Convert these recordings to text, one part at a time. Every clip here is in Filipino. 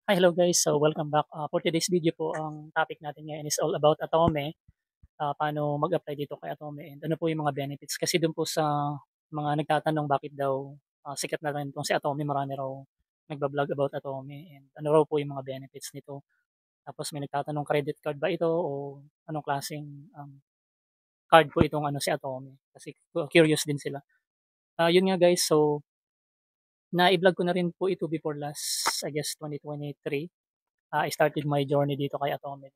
Hi, hello guys. So welcome back. For today's video po, ang topic natin ngayon is all about Atome. Paano mag-apply dito kay Atome and ano po yung mga benefits. Kasi dun po sa mga nagtatanong bakit daw sikat na rin itong si Atome, marami raw nagbablog about Atome and ano raw po yung mga benefits nito. Tapos may nagtatanong credit card ba ito o anong klaseng card po itong si Atome. Kasi curious din sila. Yun nga guys, so na-vlog ko na rin po ito before last, I guess 2023. I started my journey dito kay Atomic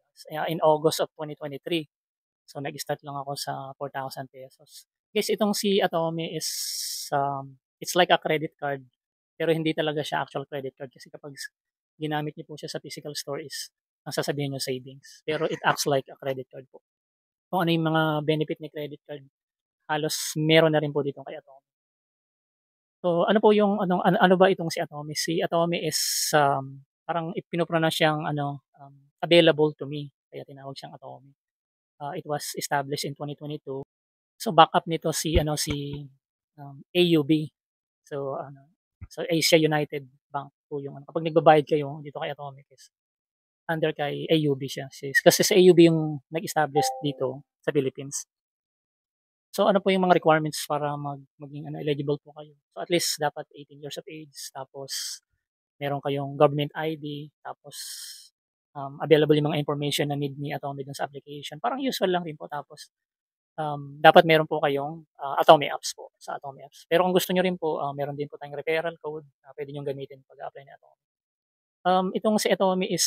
in August of 2023. So nag-start lang ako sa 4,000 pesos. Guys, itong si Atomi is it's like a credit card pero hindi talaga siya actual credit card kasi kapag ginamit niyo po siya sa physical store is ang sasabihin niyo savings. Pero it acts like a credit card po. Kung ano yung mga benefit ni credit card, halos meron na rin po dito kay Atomi. So ano po yung ano ba itong si Atomi? Si Atomi is parang pino-pronounce siyang available to me kaya tinawag siyang Atomi. It was established in 2022. So backup nito AUB. So so Asia United Bank po yung kapag nagbabayad kayo dito kay Atomic is under kay AUB siya. Kasi sa AUB yung nag-establish dito sa Philippines. So ano po yung mga requirements para maging eligible po kayo? So at least dapat 18 years of age, tapos meron kayong government ID, tapos available yung mga information na need ni Atome dun sa application. Parang usual lang rin po. Tapos dapat meron po kayong Atome apps po sa Atome apps. Pero kung gusto nyo rin po, meron din po tayong referral code na pwede nyo gamitin pag-apply ni Atome. Itong si Atome is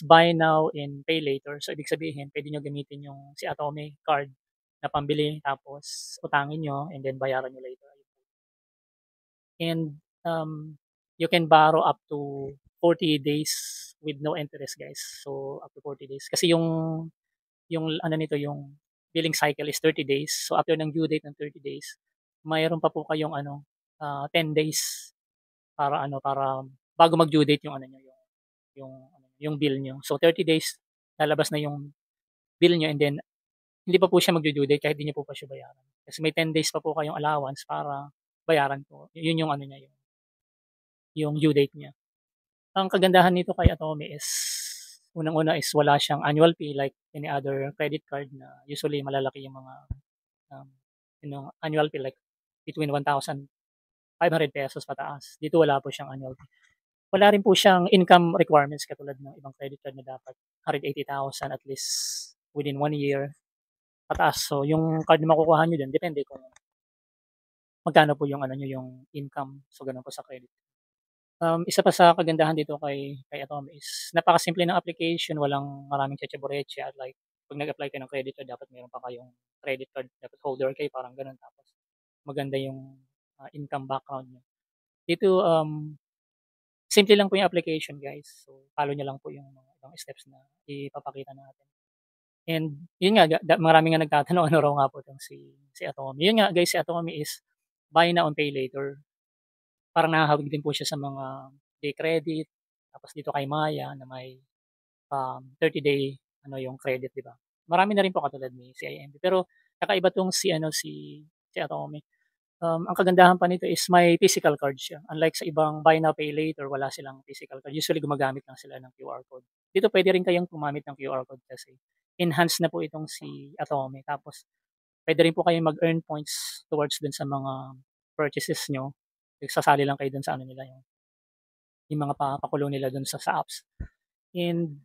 buy now and pay later. So ibig sabihin, pwede nyo gamitin yung si Atome card na pambili tapos utangin nyo and then bayaran nyo later. And you can borrow up to 40 days with no interest guys. So up to 40 days. Kasi yung ano nito, yung billing cycle is 30 days. So after ng due date ng 30 days, mayroon pa po kayong 10 days para bago mag-due date yung yung bill nyo. So 30 days lalabas na yung bill nyo and then hindi pa po siya mag-due date kahit hindi niyo po pa siya bayaran. Kasi may 10 days pa po kayong allowance para bayaran po. Yun yung niya, yung due date niya. Ang kagandahan nito kay Atome is unang-una is wala siyang annual fee like any other credit card na usually malalaki yung mga um, annual fee like between 1,500 pesos pataas. Dito wala po siyang annual fee. Wala rin po siyang income requirements katulad ng ibang credit card na dapat 180,000 at least within 1 year pataas. So yung card na makukuha nyo dun, depende kung magkano po yung yung income. So ganun po sa credit. Isa pa sa kagandahan dito kay Atome is napakasimple ng application, walang maraming tsetsa-boretsa at like 'pag nag-apply ka ng credit card dapat meron pa kayong credit card, dapat holder kayo parang gano'n tapos maganda yung, income background niyo. Dito, simple lang po yung application guys, so follow niyo lang po yung mga ibang steps na ipapakita natin. And yun nga marami nga nagtatanong ano raw nga po 'tong si Atome. Yun nga guys, si Atome is buy now and pay later. Parang nahahawig din po siya sa mga day credit, tapos dito kay Maya na may 30-day yung credit, 'di ba? Marami na rin po katulad ni CIMB. Pero kakaiba 'tong si Atome. Ang kagandahan pa nito is may physical card siya. Unlike sa ibang buy now, pay later, wala silang physical card. Usually gumagamit lang sila ng QR code. Dito pwede rin kayong gumamit ng QR code kasi enhanced na po itong si Atome. Tapos puwede rin po kayong mag-earn points towards dun sa mga purchases niyo. Sasali lang kayo dun sa nila, yung mga pakulong nila dun sa apps. And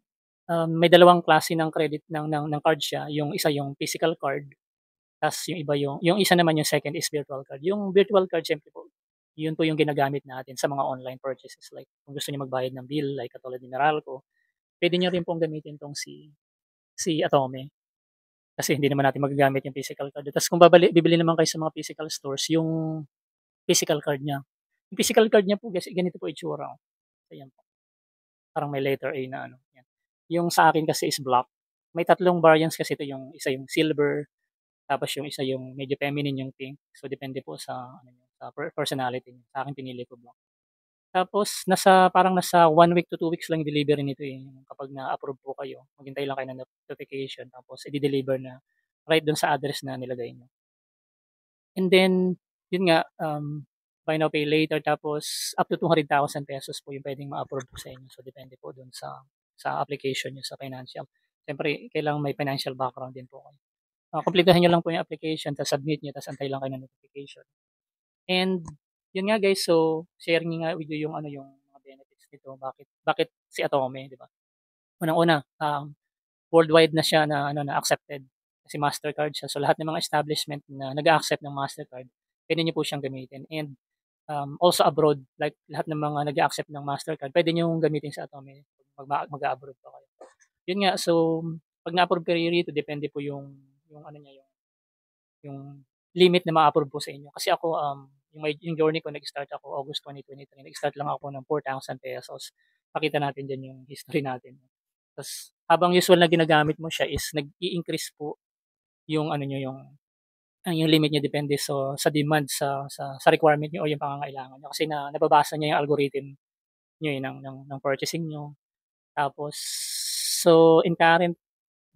may dalawang klase ng credit ng card siya. Yung isa yung physical card, ta's yung iba yung isa naman yung second is virtual card. Yung virtual card siyempre po, yun po yung ginagamit natin sa mga online purchases. Like kung gusto niyo magbayad ng bill like katulad ni Meralco, puwede niyo rin pong gamitin 'tong si Atome. Kasi hindi naman natin magagamit yung physical card. Ta's kung bibili naman kayo sa mga physical stores, yung physical card niya. Yung physical card niya po kasi ganito po itsura, oh. Ayan po, parang may letter A na yan. Yung sa akin kasi is black. May tatlong variants kasi ito, yung isa yung silver, tapos yung isa yung medyo feminine yung pink. So depende po sa sa personality niyo. Sa akin pinili ko black. Tapos parang nasa 1 week to 2 weeks lang yung delivery nito, eh, yung kapag na-approve po kayo. Maghintay lang kayo ng notification tapos ide-deliver na right dun sa address na nilagay niyo. And then, yun nga, buy now pay later, tapos up to 200,000 pesos po yung pwedeng ma-approve po sa inyo. So depende po dun sa application niyo sa financial. Siyempre kailangan may financial background din po kayo. Kumpletuhin niyo lang po yung application, tapos submit niyo, tapos antay lang kayo ng notification. And yun nga guys, so sharing nga with you yung ano, yung mga benefits nito, bakit bakit si Atome, 'di ba? Unang-una, worldwide na siya na ano, na accepted kasi Mastercard siya. So lahat ng mga establishment na nag-a-accept ng Mastercard, pwede niyo po siyang gamitin. And also abroad, like lahat ng mga nag-a-accept ng Mastercard, pwede niyong gamitin sa Atome mag-a-abroad pa kayo. Yun nga, so pag na-approve kayo rito, depende po yung ano niya, yung limit na ma-approve po sa inyo. Kasi ako, yung journey ko, nag-start ako August 2023. Nag-start lang ako ng 4,000 pesos. Pakita natin dyan yung history natin. Tas habang usual na ginagamit mo siya is nag-i-increase po yung ano niyo, yung limit niya depende sa demand, sa requirement niyo o yung pangangailangan niyo. Kasi nababasa niya yung algorithm niyo, eh, ng purchasing niyo. Tapos so in current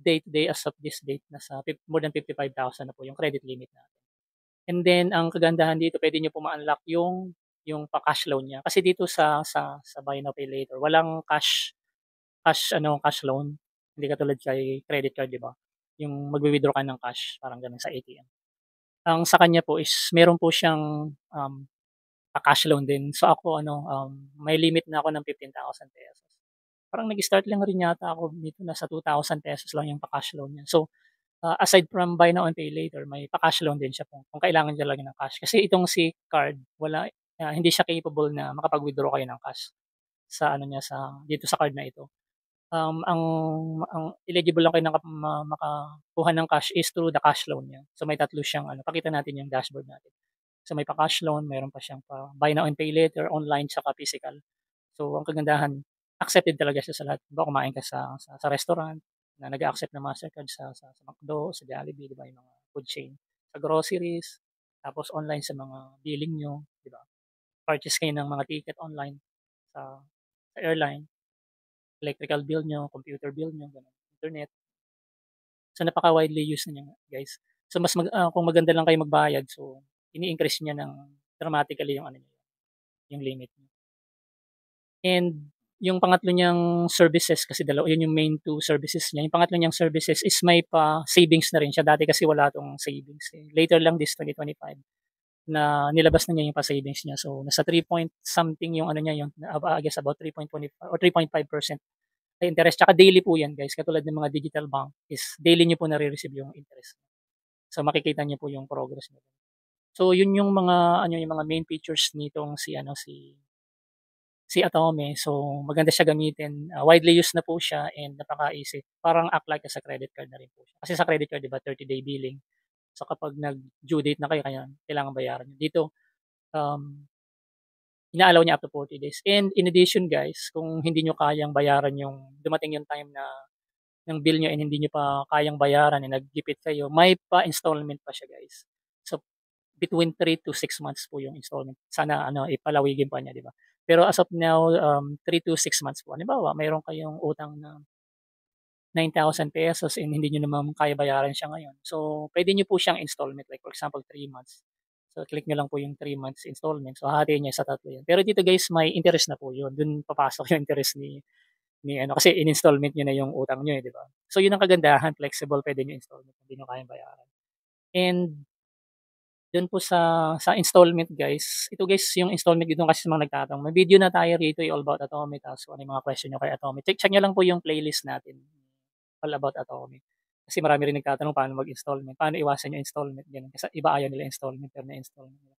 day as of this date, nasa more than 55,000 na po yung credit limit natin. And then ang kagandahan dito, puwede niyo po ma-unlock yung pa-cash loan niya. Kasi dito sa buy now pay later, walang cash loan. Hindi katulad kay credit card, 'di ba? Yung magwi-withdraw ka ng cash, parang gano'n sa ATM. Ang sa kanya po is meron po siyang, pa-cash loan din. So ako ano, may limit na ako ng 15,000 pesos. Parang nag-start lang rin yata ako nito, nasa 2,000 pesos lang yung pa-cash loan niya. So, aside from buy now and pay later, may pa-cash loan din siya kung kailangan niyo talaga ng cash. Kasi itong si card, hindi siya capable na makapag-withdraw kayo ng cash sa ano niya, dito sa card na ito. Ang eligible lang kayo makakuha ng cash is through the cash loan niya. So may tatlo siyang ano, pakita natin yung dashboard natin. So may pa-cash loan, meron pa siyang buy now and pay later, online tsaka physical. So ang kagandahan, accepted talaga siya sa lahat. Halimbawa kumain ka sa restaurant na nag-a-accept ng Mastercard, sa McDo, sa Jollibee, 'di ba, yung mga food chain. Sa groceries, tapos online sa mga billing niyo, 'di ba? Purchase kayo ng mga ticket online sa airline, electrical bill niyo, computer bill niyo, gano'n, internet. So napaka-widely used na niya guys. So kung maganda lang kayo magbayad, so ini-increase niya ng dramatically yung ano niya, yung limit niya. And yung pangatlo niyang services, kasi yun yung main 2 services niya. Yung pangatlo niyang services is may pa-savings na rin siya. Dati kasi wala 'tong savings, eh. Later lang this 2025 na nilabas na niya yung pa-savings niya. So nasa 3 point something yung ano niya, yung I guess about 3.25 or 3.5% na interest. Tsaka daily po yan guys, katulad ng mga digital bank is daily niyo po nare-receive yung interest. So makikita niyo po yung progress niyo. So yun yung mga ano, yung mga main features nitong si Atome. So maganda siya gamitin, widely used na po siya and napaka-easy. Parang act like as a credit card na rin po siya. Kasi sa credit card, 'di ba, 30-day billing. So kapag nag-due date na kayo, kaya kailangan bayaran niyo. Dito, um, ina-allow niya up to 40 days. And in addition guys, kung hindi niyo kayang bayaran yung dumating yung time na ng bill niyo and hindi niyo pa kayang bayaran and naggipit kayo, may pa-installment pa siya guys. So between 3 to 6 months po yung installment. Sana ano, ipalawigin pa niya, 'di ba? Pero as of now, 3 to 6 months po. Halimbawa, mayroon kayong utang na 9,000 pesos and hindi niyo naman kaya bayaran siya ngayon. So, pwede niyo po siyang installment, like for example, 3 months. So, click niyo lang po yung 3 months installment. So, hahatiin niya sa tatlo yan. Pero dito guys, may interest na po yun. Dun papasok yung interest ni ano, kasi in-installment niyo na yung utang niyo, eh, 'di ba? So, yun ang kagandahan, flexible, pwede niyo installment, hindi niyo kayang bayaran. And dun po sa installment guys, ito guys yung installment dito kasi sa mga nagtatanong. May video na tayo rito, all about Atomic, tapos kung ano yung mga question niyo kay Atomic. Check niyo lang po yung playlist natin, all about Atomic. Kasi marami rin nagtatanong paano mag-installment, paano iwasan yung installment, ganun. Kasi iba ayaw nila installment, pero na-installment nila.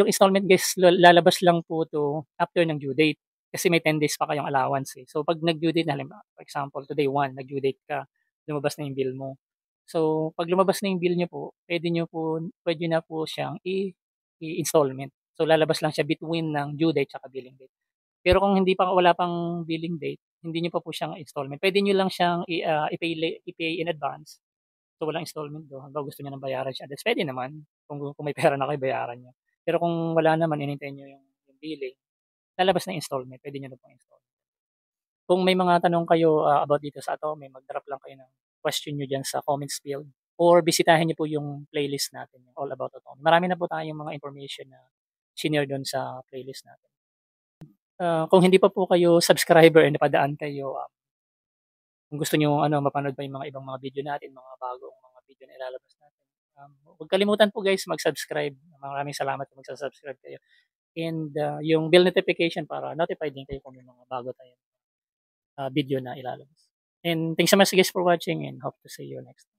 Yung installment guys, lalabas lang po 'to after ng due date. Kasi may 10 days pa kayong allowance, eh. So 'pag nag-due date na halimbawa, for example, today 1, nag-due date ka, lumabas na yung bill mo. So 'pag lumabas na yung bill niyo po, puwede na po siyang i-installment. So lalabas lang siya between ng due date tsaka billing date. Pero kung wala pang billing date, hindi niyo pa po siyang installment. Puwede niyo lang siyang i-pay in advance. So walang installment dun, halimbawa gusto niyo ng bayaran siya, that's puwede naman kung may pera na kayo bayaran niyo. Pero kung wala naman, hinihintay niyo yung billing, lalabas na installment, puwede niyo na pong installment. Kung may mga tanong kayo, about dito sa Atome, mag-drop lang kayo ng question niyo diyan sa comments field or bisitahin niyo po yung playlist natin, yung all about Atome. Marami na po tayong mga information na shinare dun sa playlist natin. Kung hindi pa po kayo subscriber and napadaan kayo, kung gusto niyo mapanood pa yung mga ibang mga video natin, mga bagong mga video na ilalabas natin, huwag kalimutan po guys mag-subscribe. Maraming salamat kung magsa-subscribe kayo. And yung bell notification para notified din kayo kung may mga bago tayong video na ilalabas. And thanks so much guys for watching and hope to see you next time.